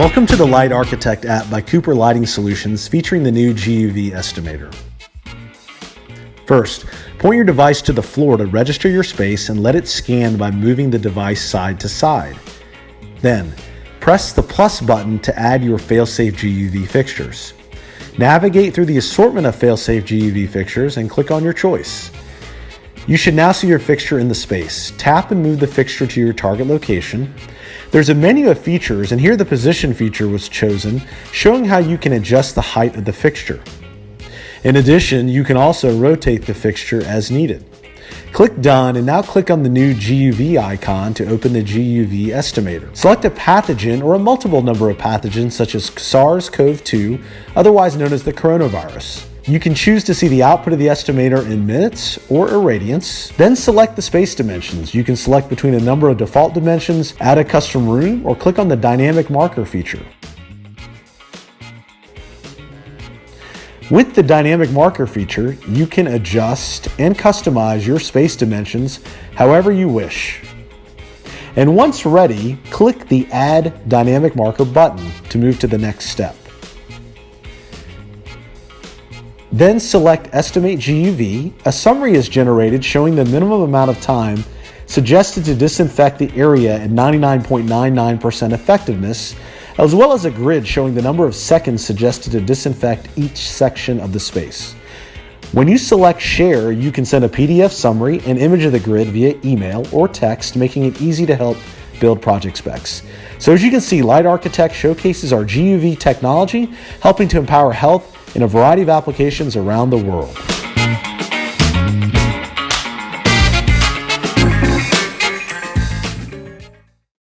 Welcome to the Light Architect app by Cooper Lighting Solutions featuring the new GUV Estimator. First, point your device to the floor to register your space and let it scan by moving the device side to side. Then, press the plus button to add your failsafe GUV fixtures. Navigate through the assortment of failsafe GUV fixtures and click on your choice. You should now see your fixture in the space. Tap and move the fixture to your target location. There's a menu of features, and here the position feature was chosen, showing how you can adjust the height of the fixture. In addition, you can also rotate the fixture as needed. Click Done, and now click on the new GUV icon to open the GUV Estimator. Select a pathogen or a multiple number of pathogens such as SARS-CoV-2, otherwise known as the coronavirus. You can choose to see the output of the estimator in minutes or irradiance. Then select the space dimensions. You can select between a number of default dimensions, add a custom room, or click on the dynamic marker feature. With the dynamic marker feature, you can adjust and customize your space dimensions however you wish. And once ready, click the Add Dynamic Marker button to move to the next step. Then select Estimate GUV. A summary is generated showing the minimum amount of time suggested to disinfect the area at 99.99% effectiveness, as well as a grid showing the number of seconds suggested to disinfect each section of the space. When you select Share, you can send a PDF summary and image of the grid via email or text, making it easy to help build project specs. So as you can see, Light Architect showcases our GUV technology, helping to empower health in a variety of applications around the world.